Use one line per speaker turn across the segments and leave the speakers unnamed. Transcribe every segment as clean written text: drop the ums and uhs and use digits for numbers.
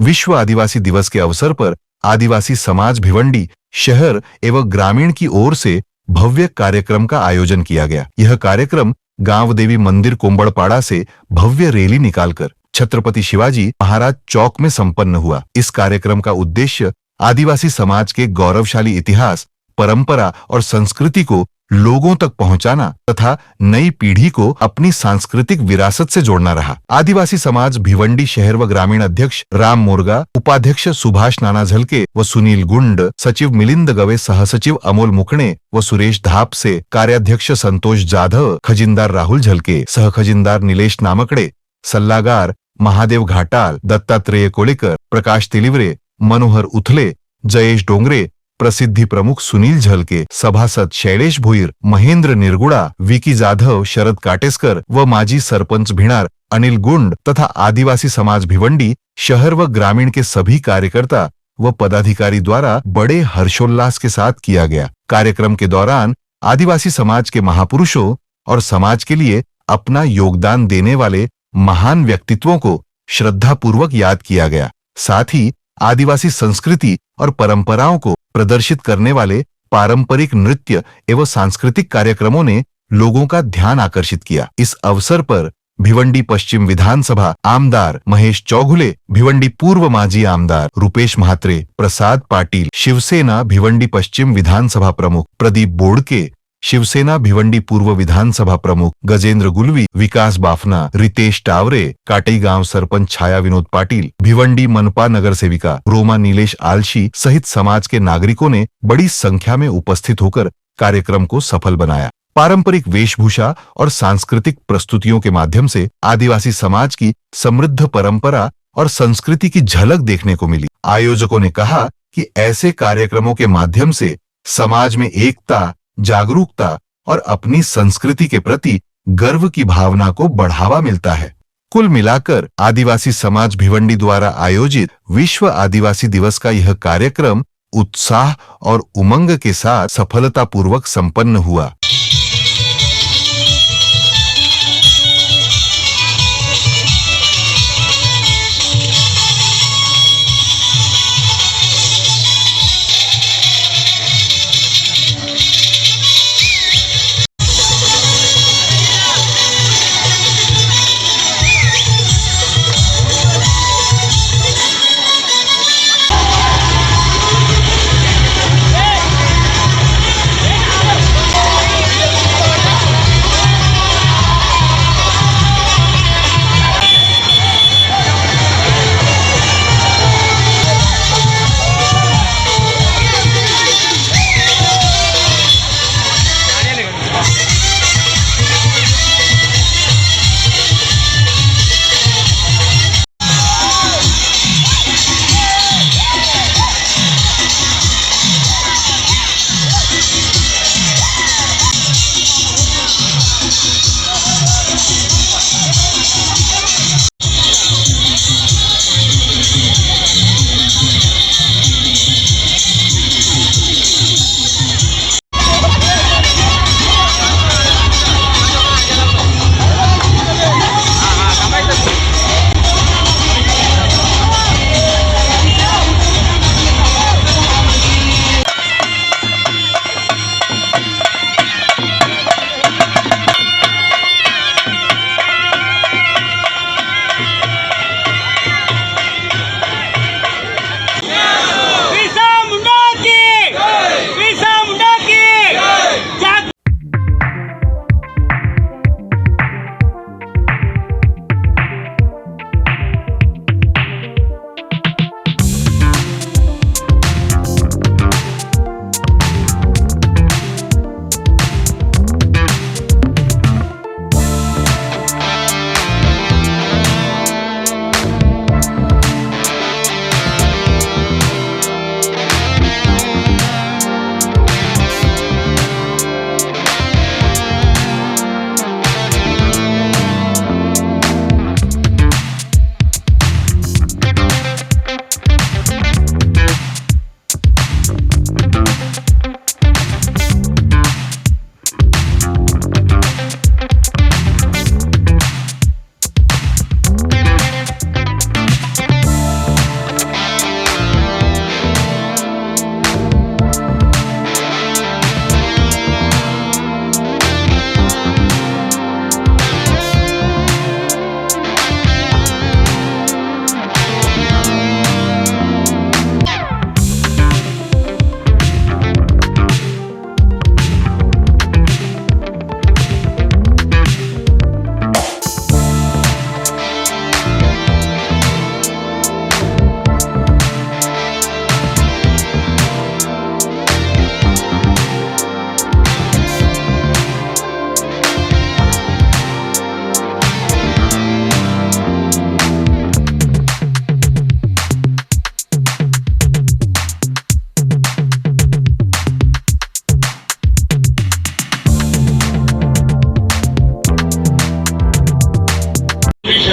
विश्व आदिवासी दिवस के अवसर पर आदिवासी समाज भिवंडी शहर एवं ग्रामीण की ओर से भव्य कार्यक्रम का आयोजन किया गया। यह कार्यक्रम गांव देवी मंदिर कोंबड़पाड़ा से भव्य रैली निकालकर छत्रपति शिवाजी महाराज चौक में संपन्न हुआ। इस कार्यक्रम का उद्देश्य आदिवासी समाज के गौरवशाली इतिहास, परंपरा और संस्कृति को लोगों तक पहुंचाना तथा नई पीढ़ी को अपनी सांस्कृतिक विरासत से जोड़ना रहा। आदिवासी समाज भिवंडी शहर व ग्रामीण अध्यक्ष राम मोरगा, उपाध्यक्ष सुभाष नाना झलके व सुनील गुंड, सचिव मिलिंद गवे, सहसचिव अमोल मुकणे व सुरेश धापसे, कार्याध्यक्ष संतोष जाधव, खजिनदार राहुल झलके, सहखजिनदार निलेश नामकडे, सल्लागार महादेव घाटाल, दत्तात्रेय कोळेकर, प्रकाश तिलिवरे, मनोहर उथले, जयेश डोंगरे, प्रसिद्धी प्रमुख सुनील झलके, सभासद शैलेश भोईर, महेंद्र निरगुडा, विकी जाधव, शरद काटेस्कर व माजी सरपंच भिणार अनिल गुंड तथा आदिवासी समाज भिवंडी शहर व ग्रामीण के सभी कार्यकर्ता व पदाधिकारी द्वारा बड़े हर्षोल्लास के साथ किया गया। कार्यक्रम के दौरान आदिवासी समाज के महापुरुषों और समाज के लिए अपना योगदान देने वाले महान व्यक्तित्वों को श्रद्धापूर्वक याद किया गया। साथ ही आदिवासी संस्कृति और परंपराओं को प्रदर्शित करने वाले पारंपरिक नृत्य एवं सांस्कृतिक कार्यक्रमों ने लोगों का ध्यान आकर्षित किया। इस अवसर पर भिवंडी पश्चिम विधानसभा आमदार महेश चौघुले, भिवंडी पूर्व माजी आमदार रुपेश म्हात्रे, प्रसाद पाटिल, शिवसेना भिवंडी पश्चिम विधानसभा प्रमुख प्रदीप बोडके, शिवसेना भिवंडी पूर्व विधानसभा प्रमुख गजेंद्र गुलवी, विकास बाफना, रितेश टावरे, काटई गांव सरपंच छाया विनोद पाटिल, भिवंडी मनपा नगर सेविका रोमा नीलेश आलशी सहित समाज के नागरिकों ने बड़ी संख्या में उपस्थित होकर कार्यक्रम को सफल बनाया। पारंपरिक वेशभूषा और सांस्कृतिक प्रस्तुतियों के माध्यम से आदिवासी समाज की समृद्ध परंपरा और संस्कृति की झलक देखने को मिली। आयोजकों ने कहा कि ऐसे कार्यक्रमों के माध्यम से समाज में एकता, जागरूकता और अपनी संस्कृति के प्रति गर्व की भावना को बढ़ावा मिलता है। कुल मिलाकर आदिवासी समाज भिवंडी द्वारा आयोजित विश्व आदिवासी दिवस का यह कार्यक्रम उत्साह और उमंग के साथ सफलतापूर्वक संपन्न हुआ।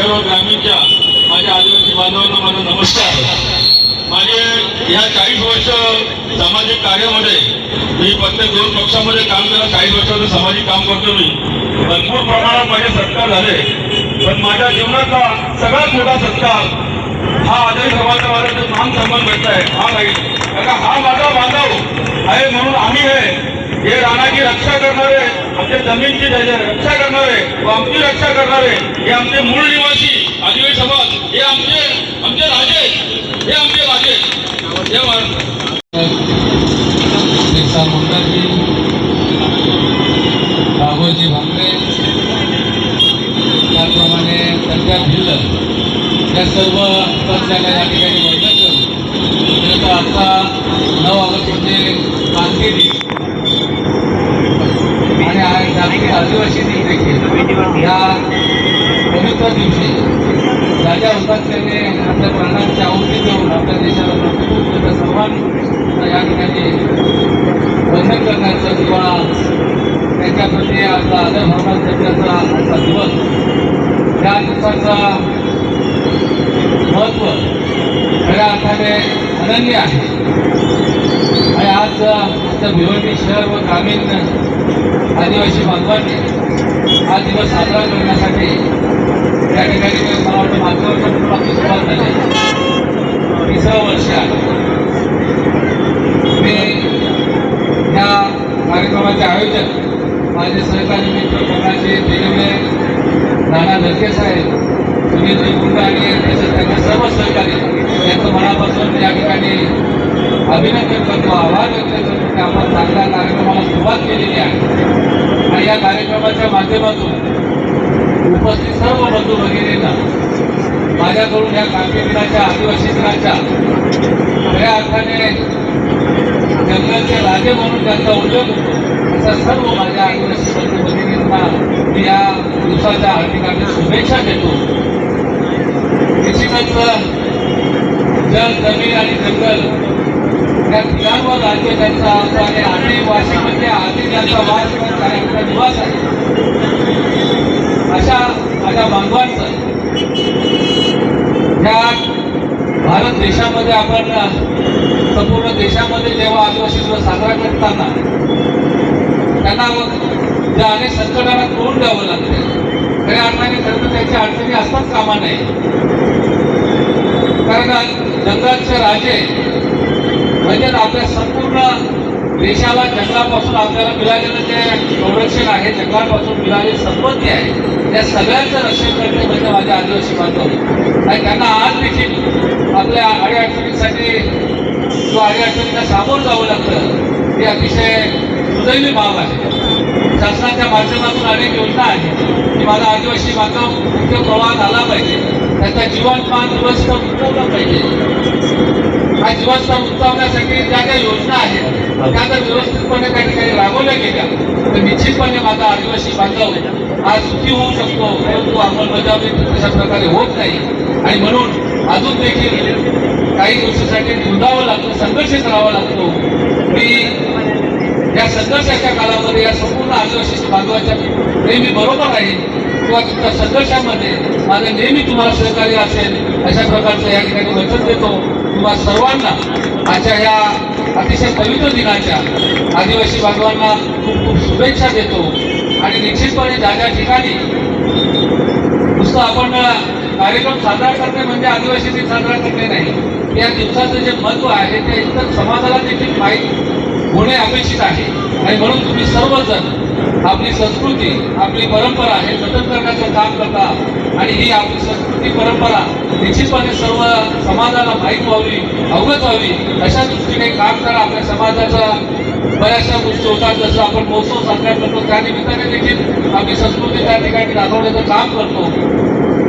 शहर व ग्रामीणच्या माझ्या आदिवासी बांधवांना माझा नमस्कार। माझे या 40 वर्ष सामाजिक कार्यामध्ये मी प्रत्येक 2 पक्षामध्ये काम केलं। 40 वर्षाचं सामाजिक काम करतो मी। भरपूर प्रमाणात माझे सत्कार झाले, पण माझ्या जीवनातला सगळ्यात मोठा सत्कार हा आदिवासी समाजाला जो मान सन्मान भेटताय हा नाही, कारण हा माझा बांधव आहे म्हणून आम्ही हे रानाची रक्षा करणारे, आमच्या जमीनची रक्षा करणारे व आमची रक्षा करणारे हे आमचे मूळ निवासी आदिवासी समाज, हे आमचे राजे, हे आमचे राजे। जय महाराष्ट्र।
बिरसा मुंडाजी, राघोजी भांगरे, त्याप्रमाणे त्यांच्या भिल्ल या सर्व पक्षाला या ठिकाणी वंदन करून आता 9 ऑगस्ट म्हणजे कामगिरी आणि जागतिक आदिवासी दिन देखील या पवित्र दिवशी ज्या हुतात्म्याने आपल्या प्राणांची आहुती देऊन आपल्या देशाला प्रभुत्व सर्वांना या ठिकाणी वंदन करण्याचं किंवा त्यांच्याप्रती आपला आदर भावना त्याचा आजचा दिवस, या दिवसाचा महत्त्व खऱ्या अर्थाने अनन्य आहे। आणि आज आमच्या भिवंडी शहर व ग्रामीण आदिवासी बांधवांनी हा दिवस साजरा करण्यासाठी या ठिकाणी मला वाटतं मागच्या वर्षापासून आपली सुरुवात झाली, 3रं वर्ष आहे। मी या कार्यक्रमाचे आयोजक माझे सहकारी मित्र प्रकाशजी दिलवे, नाना लडके साहेब, सुनीलजी गुंड आणि तसेच त्यांचे सर्व सहकारी यांचं मनापासून या ठिकाणी अभिनंदन करतो, आभार व्यक्त करतो की आपण चांगल्या कार्यक्रमाला सुरुवात केलेली आहे। आणि या कार्यक्रमाच्या माध्यमातून उपस्थित सर्व बंधू भगिनींना माझ्याकडून या क्रांती दिनाच्या, आदिवासी दिनाच्या खऱ्या अर्थाने जंगलचे राजे म्हणून त्यांचा उल्लेख होतो अशा सर्व माझ्या आदिवासी बंधू भगिनींना मी या दिवसाच्या हार्दिक शुभेच्छा देतो। निश्चितच जल, जमीन आणि जंगल या तिघांवर राज्य त्यांचा असतो आणि आदिवासी म्हणजे आधी ज्यांचा वास त्यांचा निवास आहे, अशा माझ्या बांधवांचं या भारत देशामध्ये आपण संपूर्ण देशामध्ये जेव्हा आदिवासी दिवस साजरा करताना त्यांना ज्या अनेक संकटांना तोंड द्यावं लागते, खऱ्या अर्थाने खरं तर त्याच्या अडचणी असताच कामा नये। कारण जंगलाचे राजे म्हणजे आपल्या संपूर्ण देशाला जंगलापासून आपल्याला मिळालेलं जे संरक्षण आहे, जंगलापासून मिळालेली संपत्ती आहे, त्या सगळ्यांचं रक्षण करणे म्हणजे माझ्या आदिवासी बांधव। आणि त्यांना आज देखील आपल्या अडीअडचणींसाठी किंवा अडीअडचणींना सामोरं जावं लागतं, हे अतिशय दुर्दैवी बाब आहे। शासनाच्या माध्यमातून अनेक योजना आहेत की माझा आदिवासी बांधव मुख्य प्रवाहात आला पाहिजे, त्याचा जीवनमान व्यवस्था उंचावलं पाहिजे। हा जीवनस्तर उंचावण्यासाठी ज्या काही योजना आहेत त्या जर व्यवस्थितपणे त्या ठिकाणी राबवल्या गेल्या तर निश्चितपणे माझा आदिवासी बांधव आज सुखी होऊ शकतो, परंतु अंमलबजावणी तशा प्रकारे होत नाही। आणि म्हणून अजून देखील काही गोष्टीसाठी झुंजावं लागतं, संघर्ष करावा लागतो। मी या संघर्षाच्या काळामध्ये या संपूर्ण आदिवासी बांधवाच्या नेहमी बरोबर राहील किंवा तुमच्या संघर्षामध्ये माझं नेहमी तुम्हाला सहकार्य असेल अशा प्रकारचं या ठिकाणी वचन देतो। तुम्हा सर्वांना आजच्या या अतिशय पवित्र दिनाच्या आदिवासी बांधवांना खूप खूप शुभेच्छा देतो। आणि निश्चितपणे ज्या ठिकाणी नुसतं आपण कार्यक्रम साजरा करणे म्हणजे आदिवासी दिन साजरा करणे नाही, या दिवसाचं जे महत्त्व आहे ते इतर समाजाला देखील माहीत होणे अपेक्षित आहे। आणि म्हणून तुम्ही सर्वजण आपली संस्कृती, आपली परंपरा हे जतन करण्याचं काम करता आणि ही आपली संस्कृती परंपरा निश्चितपणे सर्व समाजाला माहीत व्हावी, अवगत व्हावी अशा दृष्टीने काम करा। आपल्या समाजाचा बऱ्याचशा गोष्टी होतात, जसं आपण महोत्सव साजरा करतो त्या निमित्ताने देखील आपली संस्कृती त्या ठिकाणी दाखवण्याचं काम करतो,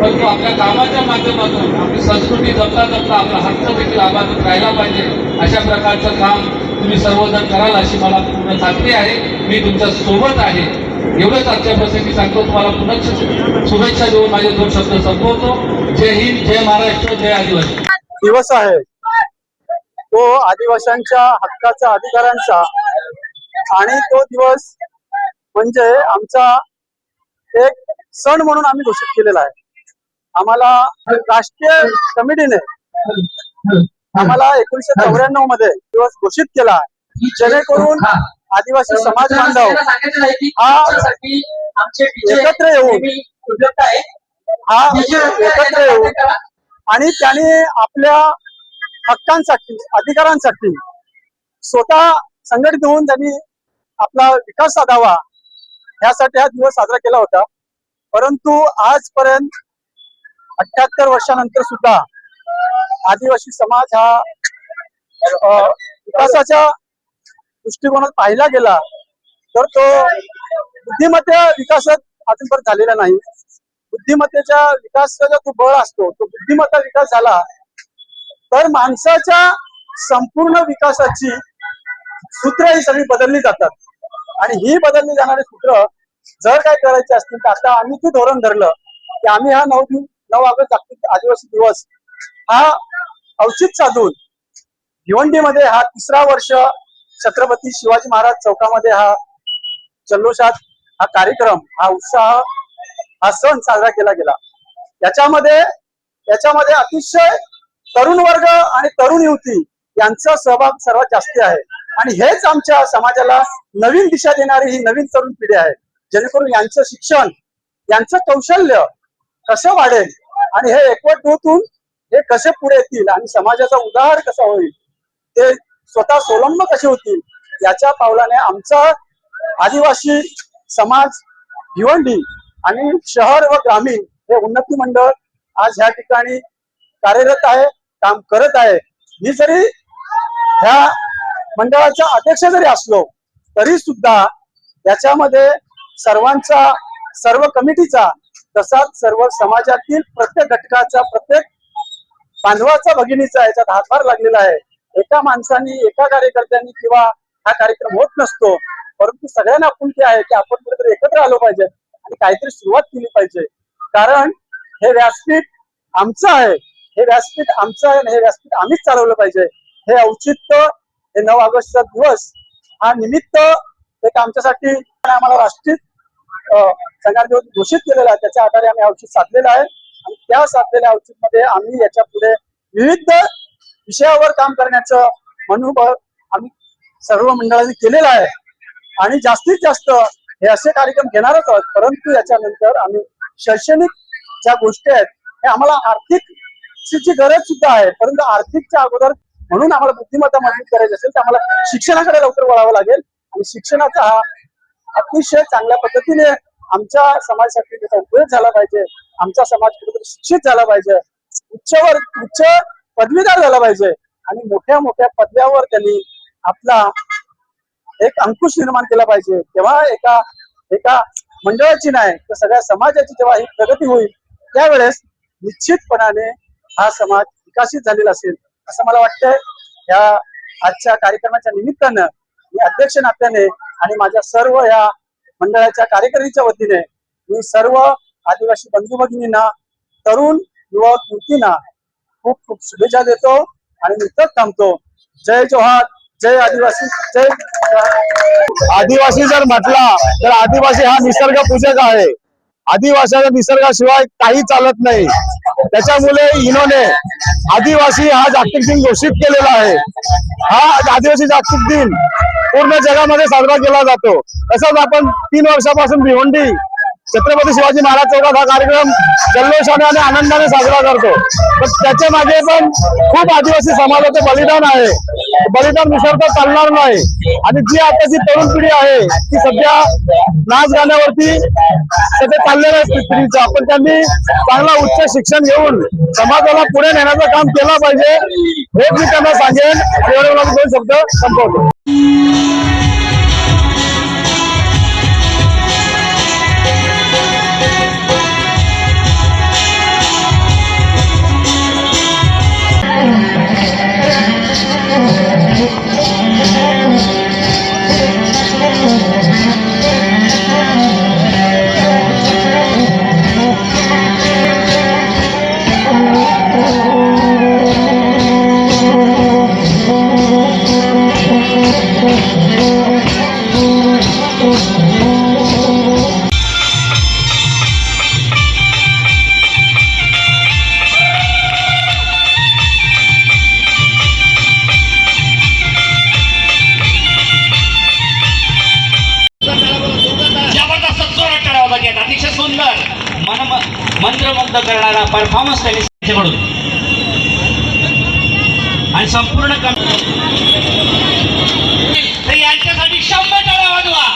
परंतु आपल्या कामाच्या माध्यमातून आपली संस्कृती जपता जपता आपला हक्क देखील अबाधित राहिला पाहिजे। अशा प्रकारचं काम तुम्ही सर्वजण कराल अशी मला पूर्ण खात्री आहे। मी तुमच्या सोबत आहे एवढंच आजच्या प्रसंगी सांगतो। तुम्हाला पुन्हा शुभेच्छा देऊन माझे 2 शब्द संपवतो। जय हिंद, जय महाराष्ट्र, जय आदिवासी।
दिवस आहे तो आदिवासींच्या हक्काचा, अधिकारांचा, आणि तो दिवस म्हणजे आमचा एक सण म्हणून आम्ही घोषित केलेला आहे। आम्हाला राष्ट्रीय कमिटीने आम्हाला 1994 मध्ये दिवस घोषित केला, जेणेकरून आदिवासी समाज बांधव एकत्र येऊन आणि त्यांनी आपल्या हक्कांसाठी, अधिकारांसाठी स्वतः संघटित होऊन त्यांनी आपला विकास साधावा, यासाठी हा दिवस साजरा केला होता. परंतु आजपर्यंत 78 वर्षानंतर सुद्धा आदिवासी समाज हा विकासाच्या दृष्टिकोनात पाहिला गेला तर तो बुद्धिमत्ता विकासात अजूनपर्यंत झालेला नाही. बुद्धिमत्तेच्या विकासाचा जो बळ असतो तो बुद्धिमत्ता विकास झाला तर माणसाच्या संपूर्ण विकासाची सूत्र ही सगळी बदलली जातात. आणि ही बदलली जाणारी सूत्र जर काय करायची असतील तर आता आम्ही ते धोरण धरलं की आम्ही हा 9 ऑगस्ट जागतिक आदिवासी दिवस हा औचित्य साधून भिवंडीमध्ये हा 3रा वर्ष छत्रपती शिवाजी महाराज चौकामध्ये हा जल्लोषात हा कार्यक्रम, हा उत्साह, हा सण साजरा केला गेला. याच्यामध्ये अतिशय तरुण वर्ग आणि तरुण युवती यांचा सहभाग सर्वात जास्त आहे. आणि हेच आमच्या समाजाला नवीन दिशा देणारी ही नवीन तरुण पिढी आहे, जेणेकरून यांचं शिक्षण, यांचं कौशल्य कसं वाढेल आणि हे एकवट होऊन हे कसे पुढे येतील आणि समाजाचा उद्धार कसा होईल, ते स्वतः स्वलंब कसे होतील, याच्या पावलाने आमचा आदिवासी समाज भिवंडी आणि शहर व ग्रामीण हे उन्नती मंडळ आज ह्या ठिकाणी कार्यरत आहे, काम करत आहे. मी जरी ह्या मंडळाचा अध्यक्ष जरी असलो तरी सुद्धा याच्यामध्ये सर्वांचा, सर्व कमिटीचा, तसाच सर्व समाजातील प्रत्येक घटकाचा, प्रत्येक बांधवाचा, भगिनीचा याच्यात हातभार लागलेला आहे. एका माणसाने, एका कार्यकर्त्यांनी किंवा हा कार्यक्रम होत नसतो, परंतु सगळ्यांना आपुलकी आहे की आपण कुठेतरी एकत्र आलो पाहिजे आणि काहीतरी सुरुवात केली पाहिजे. कारण हे व्यासपीठ आमचं आहे, हे व्यासपीठ आमचं आहे आणि हे व्यासपीठ आम्हीच चालवलं पाहिजे. हे औचित्य, हे 9 ऑगस्टचा दिवस हा निमित्त एक आमच्यासाठी आम्हाला राष्ट्रीय संघाने घोषित केलेला आहे, त्याच्या आधारे आम्ही औचित्य साधलेलं आहे. आणि त्या साधलेल्या औचित्यमध्ये आम्ही याच्या पुढे विविध विषयावर काम करण्याचं मनोबळ आम्ही सर्व मंडळांनी केलेलं आहे आणि जास्तीत जास्त हे असे कार्यक्रम घेणारच आहोत. परंतु याच्यानंतर आम्ही शैक्षणिक ज्या गोष्टी आहेत हे आम्हाला आर्थिकची गरज सुद्धा आहे, परंतु आर्थिकच्या अगोदर म्हणून आम्हाला बुद्धिमत्ता मजबूत करायची असेल तर आम्हाला शिक्षणाकडे लवकर वळावं लागेल. आणि शिक्षणाचा हा अतिशय चांगल्या पद्धतीने आमच्या समाजासाठी त्याचा उपयोग झाला पाहिजे. आमचा समाज कुठेतरी शिक्षित झाला पाहिजे, उच्च पदवीधर झाला पाहिजे आणि मोठ्या मोठ्या पदव्यावर त्यांनी आपला एक अंकुश निर्माण केला पाहिजे. तेव्हा एका मंडळाची नाही तर सगळ्या समाजाची जेव्हा ही प्रगती होईल त्यावेळेस निश्चितपणाने हा समाज विकसित झालेला असेल असं मला वाटतंय. या आजच्या कार्यक्रमाच्या निमित्तानं मी अध्यक्ष नात्याने आणि माझ्या सर्व या मंडळाच्या कार्यकारिणीच्या वतीने मी सर्व आदिवासी बंधू भगिनींना, तरुण युवक युवतींना खूप खूप शुभेच्छा देतो आणि मी इथंच थांबतो. जय जोहार, जय आदिवासी, जय.
आदिवासी जर म्हटला तर आदिवासी हा निसर्ग पूजक आहे. आदिवासीच्या निसर्गाशिवाय काही चालत नाही. त्याच्यामुळे इनोने आदिवासी हा जागतिक दिन घोषित केलेला आहे. हा आदिवासी जागतिक दिन पूर्ण जगामध्ये साजरा केला जातो. तसंच आपण 3 वर्षापासून भिवंडी छत्रपती शिवाजी महाराज चौकात हा कार्यक्रम जल्लोषाने आणि आनंदाने साजरा करतो. पण त्याच्या मागे पण खूप आदिवासी समाजाचं बलिदान आहे. बलिदान विसरता चालणार नाही. आणि जी आताची तरुण पिढी आहे ती सध्या नाच गाण्यावरती सध्या चाललेलं आहे स्त्रीचं. आपण त्यांनी चांगला उच्च शिक्षण घेऊन समाजाला पुढे नेण्याचं काम केलं पाहिजे हे मी त्यांना सांगेन. एवढे मला 2 शब्द संपवतो.
Thank you. मंत्रमुग्ध करणारा परफॉर्मन्स त्यांनी त्यांच्याकडून आणि संपूर्ण तर यांच्यासाठी 100 टाळ्या वाजवा.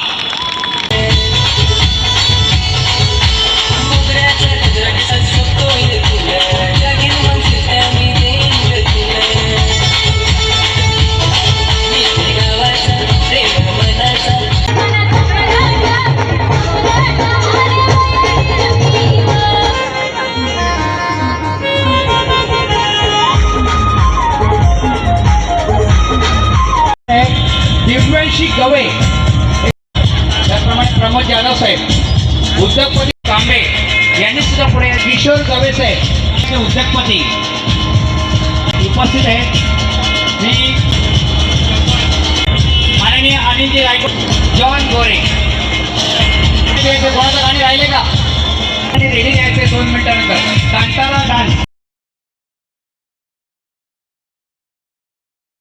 दिव्यांशी गवे, त्याचप्रमाणे प्रमोद जाधव साहेब, उद्योगपती कांबे यांनी सुद्धा पुढे किशोर गवे साहेब हे उद्योगपती उपस्थित आहेत. मी माननीय अनिलजी रायकोड, जॉन गोरे कोणाचं गाणी राहिले का रेडी द्यायचे 2 मिनिटानंतर. कांतारा